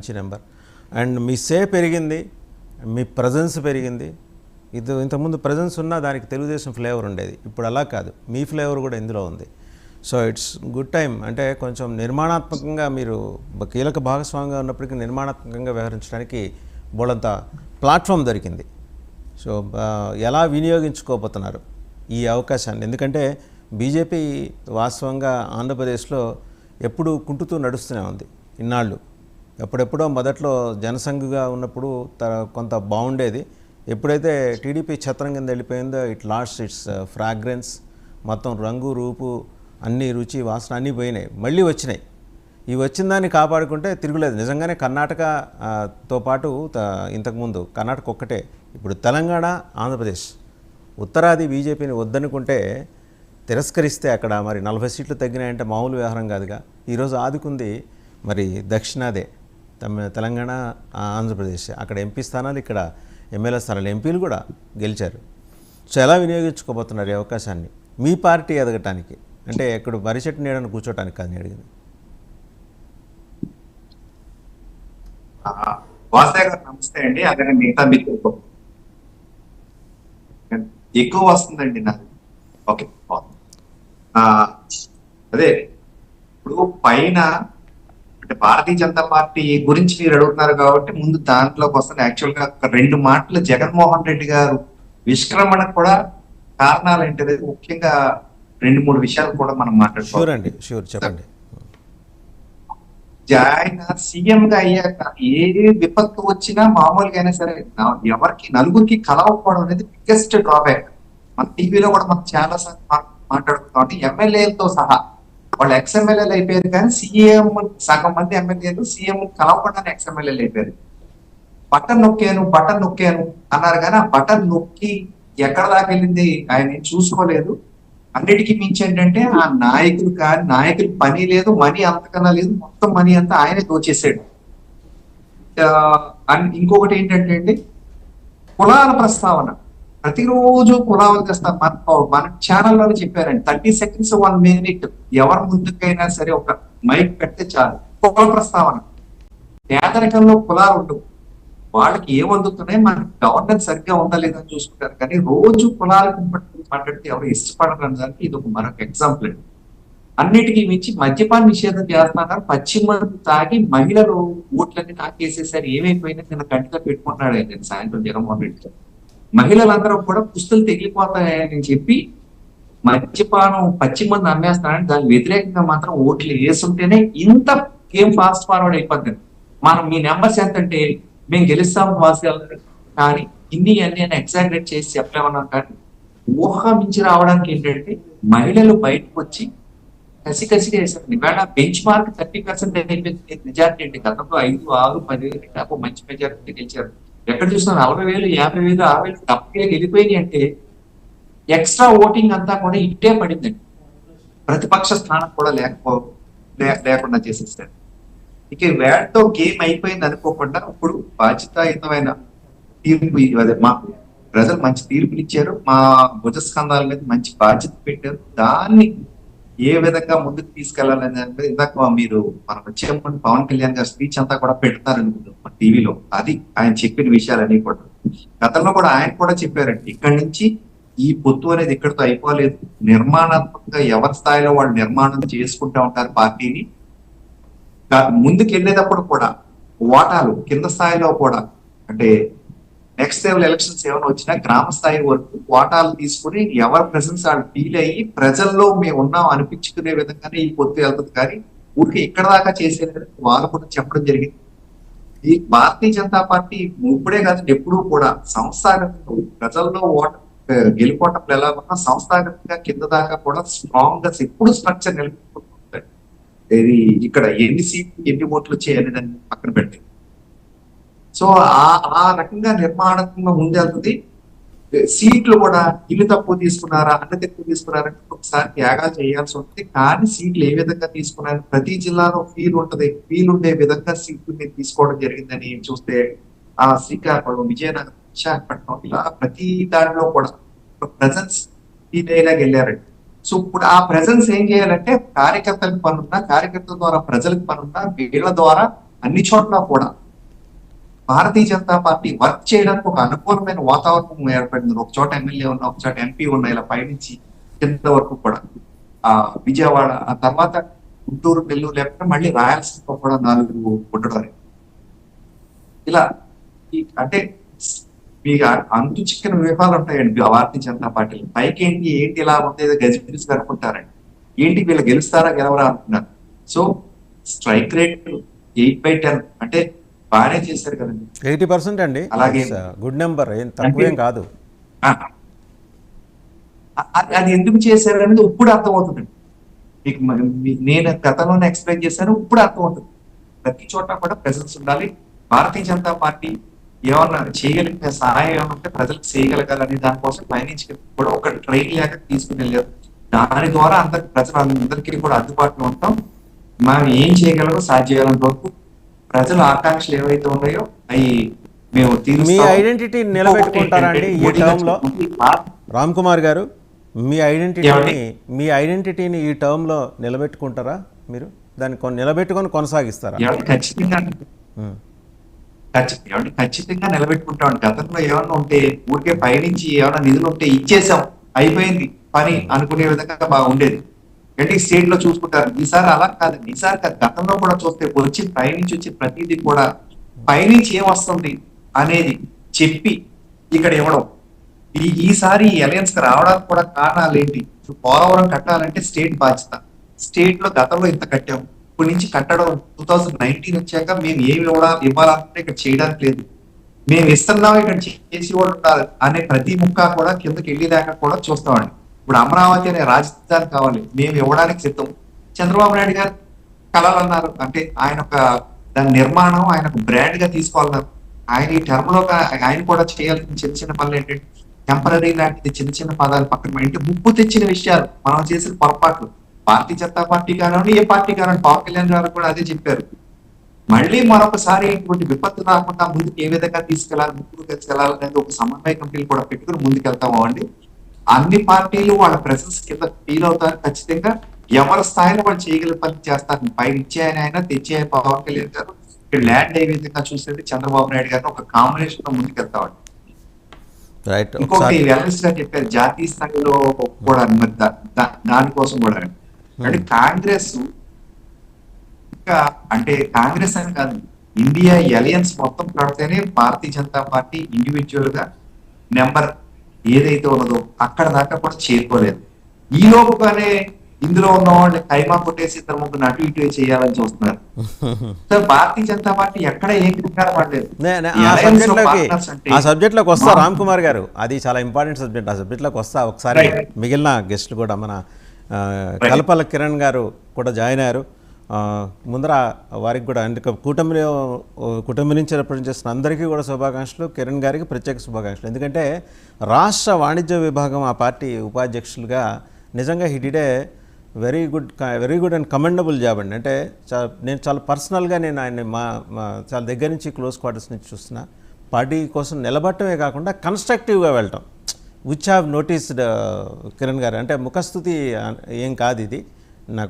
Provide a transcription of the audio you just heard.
మంచి number and మీ పెరిగింది, మీ presence పెరిగింది. ఇంతకుముందు ప్రజెన్స్ ఉన్నా దానికి తెలుగుదేశం ఫ్లేవర్ ఉండేది, ఇప్పుడు అలా కాదు, మీ ఫ్లేవర్ కూడా ఇందులో ఉంది. So it's good time. అంటే కొంచెం నిర్మాణాత్మకంగా మీరు కీలక భాగస్వామిగా ఉన్నప్పటికీ నిర్మాణాత్మకంగా వ్యవహరించడానికి బోళంత ప్లాట్ఫామ్ దొరికింది. సో ఎలా వినియోగించుకోబోతున్నారు ఈ అవకాశాన్ని? ఎందుకంటే బీజేపీ వాస్తవంగా ఆంధ్రప్రదేశ్లో ఎప్పుడు కుంటుతూ నడుస్తూనే ఉంది ఇన్నాళ్ళు. ఎప్పుడెప్పుడో మొదట్లో జనసంఘగా ఉన్నప్పుడు కొంత బాగుండేది. ఎప్పుడైతే టీడీపీ ఛత్రం కింద వెళ్ళిపోయిందో ఇట్ లాస్ట్ ఇట్స్ ఫ్రాగ్రెన్స్, మొత్తం రంగు రూపు అన్నీ రుచి వాసన అన్నీ పోయినాయి, మళ్ళీ వచ్చినాయి. ఈ వచ్చిన దాన్ని కాపాడుకుంటే తిరుగులేదు. నిజంగానే కర్ణాటకతో పాటు ఇంతకుముందు కర్ణాటక ఒక్కటే, ఇప్పుడు తెలంగాణ, ఆంధ్రప్రదేశ్ ఉత్తరాది బీజేపీని వద్దనుకుంటే తిరస్కరిస్తే అక్కడ మరి 40 సీట్లు తగ్గినాయంటే మామూలు వ్యవహారం కాదుగా. ఈరోజు ఆదుకుంది మరి దక్షిణాదే, తెలంగాణ, ఆంధ్రప్రదేశ్. అక్కడ ఎంపీ స్థానాలు, ఇక్కడ ఎమ్మెల్యే స్థానాలు, ఎంపీలు కూడా గెలిచారు. సో ఎలా వినియోగించుకోబోతున్నారు ఈ అవకాశాన్ని మీ పార్టీ ఎదగటానికి? అంటే ఇక్కడ వరిచెట్టు నీడను కూర్చోటానికి కాదు నేను అడిగింది. నమస్తే అండి. అదే మిగతా మీకు ఎక్కువ వస్తుందండి నాకు. ఓకే, అదే ఇప్పుడు పైన అంటే భారతీయ జనతా పార్టీ గురించి మీరు అడుగుతున్నారు కాబట్టి ముందు దాంట్లోకి వస్తాను. యాక్చువల్ గా 2 మాటలు జగన్మోహన్ రెడ్డి గారు విష్క్రమణకు కూడా కారణాలు ఏంటంటే ముఖ్యంగా 2-3 విషయాలు కూడా మనం మాట్లాడుకోవాలి. చెప్పండి. ఆయన సీఎం గా అయ్యాక ఏ విపత్తు వచ్చినా మామూలుగా అయినా సరే ఎవరికి నలుగురికి కలవకపోవడం అనేది బిగ్గెస్ట్ డ్రాబ్యాక్. మన టీవీలో కూడా మనం చాలా సార్లు మాట్లాడుతున్నాం. ఎమ్మెల్యేలతో సహా వాళ్ళు ఎక్స్ఎమ్మెల్యేలు అయిపోయారు, కానీ సీఎం సగం మంది ఎమ్మెల్యేలు సీఎం కలవకుండానే ఎక్స్ఎమ్మెల్యేలు అయిపోయారు. బటన్ నొక్కాను అన్నారు, కానీ ఆ బటన్ నొక్కి ఎక్కడ దాకా వెళ్ళింది ఆయన చూసుకోలేదు. అన్నిటికీ మించి ఏంటంటే ఆ నాయకులు పని లేదు, మనీ అంతకన్నా లేదు, మొత్తం మనీ అంతా ఆయనే దోచేసాడు. ఇంకొకటి ఏంటంటే అండి, కులాల ప్రస్తావన. ప్రతిరోజు కులాలు తెస్తారు. మన ఛానల్లోనే చెప్పారండి, 30 seconds 1 minute ఎవరి ముందుకైనా సరే ఒక మైక్ పెడితే చాలు కుల ప్రస్తావన. పేదరికంలో కులాలు ఉండవు, వాళ్ళకి ఏమందుతున్నాయి, మన గవర్నెన్స్ సరిగ్గా ఉందా లేదని చూసుకుంటారు. కానీ రోజు కులాలకు మాట్లాడితే ఎవరు ఇష్టపడరు అనడానికి ఇది ఒక మరొక ఎగ్జాంపుల్ అండి. అన్నిటికీ మించి మద్యపాన నిషేధం చేస్తున్నారు. పశ్చిమ తాగి మహిళలు ఓట్లన్నీ నాకేసేసారి ఏమైపోయినా నిన్న కంటిగా పెట్టుకుంటున్నాడు ఆయన సాయంత్రం జగన్మోహన్ రెడ్డి గారు. మహిళలందరూ కూడా పుస్తులు తెగిపోతాయని చెప్పి మద్యపానం పశ్చిమ అమ్మేస్తానని దానికి వ్యతిరేకంగా మాత్రం ఓట్లు వేస్తుంటేనే ఇంత గేమ్ ఫాస్ట్ ఫార్వర్డ్ అయిపోతుంది. మనం మీ నెంబర్స్ ఎంత అంటే మేము గెలుస్తాము వాసులు, కానీ ఇన్ని అన్ని ఎగ్జాగరేట్ చేసి చెప్పలేమన్నాం. కానీ ఊహ మించి రావడానికి ఏంటంటే మహిళలు బయటకు వచ్చి కసిగా వేశారు. ఇవాళ బెంచ్ మార్క్ 30% అయిపోయింది మెజారిటీ అండి. గతంలో 5, 6, 10 మంచి మెజారిటీ గెలిచారు. ఎక్కడ చూసినా 40,000, 50,000, 60,000 డబ్బుగా వెళ్ళిపోయినాయి. అంటే ఎక్స్ట్రా ఓటింగ్ అంతా కూడా ఇట్టే పడిందండి. ప్రతిపక్ష స్థానం కూడా లేకుండా చేసేసారు. ఇక వేటతో గేమ్ అయిపోయింది అనుకోకుండా ఇప్పుడు బాధ్యతాయుతమైన తీర్పు, అదే మాకు ప్రజలు మంచి తీర్పులు ఇచ్చారు, మా భుజస్కంధాల మీద మంచి బాధ్యత పెట్టారు. దాన్ని ఏ విధంగా ముందుకు తీసుకెళ్లాలని అంటే ఇందాక మీరు మనం వచ్చే ముందు పవన్ కళ్యాణ్ గారి స్పీచ్ అంతా కూడా పెడతారనుకుంటున్నాం మన టీవీలో. అది ఆయన చెప్పిన విషయాలన్నీ కూడా గతంలో కూడా ఆయన కూడా చెప్పారండి. ఇక్కడి నుంచి ఈ పొత్తు అనేది ఇక్కడితో అయిపోలేదు, నిర్మాణాత్మకంగా ఎవరి స్థాయిలో వాళ్ళు నిర్మాణం చేసుకుంటూ ఉంటారు పార్టీని. ముందుకు వెళ్ళేటప్పుడు కూడా ఓటాలు కింద స్థాయిలో కూడా, అంటే నెక్స్ట్ లెవెల్ ఎలక్షన్స్ ఏమైనా వచ్చినా గ్రామ స్థాయి వరకు ఓటాలు తీసుకుని ఎవరి ప్రెసెన్స్ వాళ్ళు ఫీల్ అయ్యి ప్రజల్లో మేము ఉన్నాం అనిపించుకునే విధంగానే ఈ పొత్తు వెళ్తుంది. కానీ ఊరికి ఇక్కడ దాకా చేసేది వాళ్ళు కూడా చెప్పడం జరిగింది. ఈ భారతీయ జనతా పార్టీ ఇప్పుడే కాదు ఎప్పుడూ కూడా సంస్థాగతంగా ప్రజల్లో గెలుపోవటం ఎలా ఉన్నా సంస్థాగతంగా కింద దాకా కూడా స్ట్రాంగ్ గా ఎప్పుడు స్ట్రక్చర్ నిలుపుకుంటుంది. ఇది ఇక్కడ ఎన్ని సీట్లు ఎన్ని ఓట్లు వచ్చాయని దాన్ని పక్కన పెట్టింది. సో ఆ రకంగా నిర్మాణాత్మకంగా ముందెళ్తుంది. సీట్లు కూడా ఇల్లు తక్కువ తీసుకున్నారా, అన్న ఎక్కువ తీసుకున్నారంటే ఒకసారి త్యాగాలు చేయాల్సి ఉంటుంది. కానీ సీట్లు ఏ విధంగా తీసుకున్నారు, ప్రతి జిల్లాలో ఫీల్ ఉంటది, ఫీల్ ఉండే విధంగా సీట్లు మీరు తీసుకోవడం జరిగిందని చూస్తే ఆ శ్రీకాకుళం, విజయనగరం, విశాఖపట్నం ఇలా ప్రతి దాంట్లో కూడా ప్రజెన్స్ ఫీల్ అయ్యేలాగా వెళ్ళారండి. సో ఇప్పుడు ఆ ప్రెజెన్స్ ఏం చేయాలంటే కార్యకర్తలకు పనున్నా, కార్యకర్తల ద్వారా ప్రజలకు పనున్నా, వీళ్ళ ద్వారా అన్ని చోట్ల కూడా భారతీయ జనతా పార్టీ వర్క్ చేయడానికి ఒక అనుకూలమైన వాతావరణం ఏర్పడింది. ఒక చోట ఎమ్మెల్యే ఉన్న, ఒక చోట ఎంపీ ఉన్న, ఇలా పైనుంచి కింద వరకు కూడా ఆ విజయవాడ, ఆ తర్వాత గుంటూరు, నెల్లూరు, లేకపోతే మళ్ళీ రాయలసీమ కూడా 4 ఉండడం. ఇలా అంటే మీకు అంతు చిక్కిన వ్యూహాలు ఉంటాయండి భారతీయ జనతా పార్టీలో. పైకి ఏంటి ఇలా ఉంది, ఏదో గజిబిజిస్ అనుకుంటారండి. ఏంటి వీళ్ళు గెలుస్తారా గెలవరా అనుకున్నారు. సో స్ట్రైక్ రేట్ 8/10 అంటే బాగానే చేశారు కదండి. 80% అండి. అలాగే గుడ్ నెంబర్, ఏం తక్కువేం కాదు. అది ఎందుకు చేశారు అనేది ఇప్పుడు అర్థమవుతుందండి. మీకు నేను గతంలోనే ఎక్స్ప్లెయిన్ చేశాను, ఇప్పుడు అర్థమవుతుంది. ప్రతి చోట కూడా ప్రెసెన్స్ ఉండాలి. భారతీయ జనతా పార్టీ ఏమన్నా చేయగలిగిన సహాయం ఏమన్నా ఉంటే ప్రజలకు చేయగలగాలని దానికోసం పైనుంచి కూడా ఒక ట్రైన్ లేక తీసుకుని వెళ్ళారు. దాని ద్వారా ప్రజలందరికీ కూడా అందుబాటులో ఉంటాం. మనం ఏం చేయగలమో సాధ్యమైనంత వరకు ప్రజల ఆకాంక్షలు ఏవైతే ఉన్నాయో అవి మేము మీ ఐడెంటిటీ నిలబెట్టుకుంటారా అండి ఈ టర్మ్ లో? రామ్ కుమార్ గారు, మీ ఐడెంటిటీని ఈ టర్మ్ లో నిలబెట్టుకుంటారా? మీరు దాన్ని నిలబెట్టుకొని కొనసాగిస్తారా? ఖచ్చితంగా నిలబెట్టుకుంటాం. గతంలో ఏమన్నా ఉంటే ఊరికే పైనుంచి ఏమైనా నిధులు ఉంటే ఇచ్చేసాం, అయిపోయింది పని అనుకునే విధంగా బాగా ఉండేది. అంటే స్టేట్ లో చూసుకుంటారు. ఈసారి అలా కాదండి. ఈసారి గతంలో కూడా చూస్తే పైనుంచి వచ్చి ప్రతిదీ కూడా పైనుంచి ఏం వస్తుంది అనేది చెప్పి ఇక్కడ ఇవ్వడం. ఈసారి అలయన్స్ కి రావడానికి కూడా కారణాలు ఏంటి? పోలవరం కట్టాలంటే స్టేట్ బాధ్యత. స్టేట్ లో గతంలో ఇంత కట్టాం, ఇప్పటి నుంచి కట్టడం 2019 వచ్చాక మేము ఏమి ఇవ్వాలంటే ఇక్కడ చేయడానికి లేదు, మేము ఇస్తున్నాం ఇక్కడ చేసి కూడా ఉండాలి అనే ప్రతి ముక్క కూడా కిందకి వెళ్ళేదాకా కూడా చూస్తామండి. ఇప్పుడు అమరావతి అనే రాజధాని కావాలి, మేము ఇవ్వడానికి సిద్ధం. చంద్రబాబు నాయుడు గారు కలలు అన్నారు, అంటే ఆయన దాని నిర్మాణం ఆయన బ్రాండ్ గా తీసుకోవాలన్నారు. ఆయన ఈ టర్మ్ లో ఆయన కూడా చేయాల్సిన చిన్న చిన్న పనులు ఏంటంటే టెంపరీ లాంటిది, చిన్న చిన్న పదాలు పక్కన అంటే ముప్పు తెచ్చిన విషయాలు, మనం చేసిన పొరపాట్లు. భారతీయ జనతా పార్టీ కానివ్వండి, ఏ పార్టీ కానివ్వండి, పవన్ కళ్యాణ్ గారు కూడా అదే చెప్పారు. మళ్ళీ మరొకసారి ఇటువంటి విపత్తు రాకుండా ముందుకు ఏ విధంగా ముందుకు తీసుకెళ్లాలనేది ఒక సమన్వయ కమిటీలు కూడా పెట్టుకుని ముందుకెళ్తాము అండి. అన్ని పార్టీలు వాళ్ళ ప్రెసెన్స్ కింద ఫీల్ అవుతారు. ఖచ్చితంగా ఎవరి స్థాయిలో వాళ్ళు చేయగల పని చేస్తారు. పైన ఇచ్చే ఆయన తెచ్చే పవన్ కళ్యాణ్ గారు, ఇక్కడ ల్యాండ్ ఏ విధంగా చూసేది చంద్రబాబు నాయుడు గారిని ఒక కాంబినేషన్ లో ముందుకెళ్తామండి. ఇంకొకటి అనలిస్ట్ గా చెప్పారు జాతీయ స్థాయిలో కూడా, మరి దానికోసం కూడా అంటే కాంగ్రెస్ అంటే కాంగ్రెస్ అని కాదు, ఇండియా అలయన్స్ మొత్తం పడితేనే భారతీయ జనతా పార్టీ ఇండివిజువల్ గా నెంబర్ ఏదైతే ఉన్నదో అక్కడ దాకా కూడా చేరుకోలేదు. ఈ లోపుగానే ఇందులో ఉన్న వాళ్ళని కైమా కొట్టేసి ఇద్దరు ముగ్గురు అటు ఇటు చేయాలని చూస్తున్నారు. సో భారతీయ జనతా పార్టీ ఎక్కడ ఏం కంగారు పడలేదు. ఆ సబ్జెక్ట్ లోకి వస్తా రామ్ కుమార్ గారు, అది చాలా ఇంపార్టెంట్ సబ్జెక్ట్. ఆ సబ్జెక్ట్ లోకి వస్తా. ఒకసారి మిగిలిన గెస్ట్లు కూడా మన కల్పల కిరణ్ గారు కూడా జాయిన్ అయ్యారు. ముందర వారికి కూడా అంటే కుటుంబం నుంచి రిప్రజెంట్ చేస్తున్న అందరికీ కూడా శుభాకాంక్షలు. కిరణ్ గారికి ప్రత్యేక శుభాకాంక్షలు. ఎందుకంటే రాష్ట్ర వాణిజ్య విభాగం ఆ పార్టీ ఉపాధ్యక్షులుగా నిజంగా he did a very good and commendable job అండి. అంటే నేను చాలా పర్సనల్గా నేను ఆయన్ని చాలా దగ్గర నుంచి క్లోజ్ క్వార్టర్స్ నుంచి చూస్తున్నా. పార్టీ కోసం నిలబడటమే కాకుండా కన్స్ట్రక్టివ్గా వెళ్ళటం, విచ్ హ్యావ్ నోటీస్డ్ కిరణ్ గారు. అంటే ముఖస్థుతి ఏం కాదు ఇది.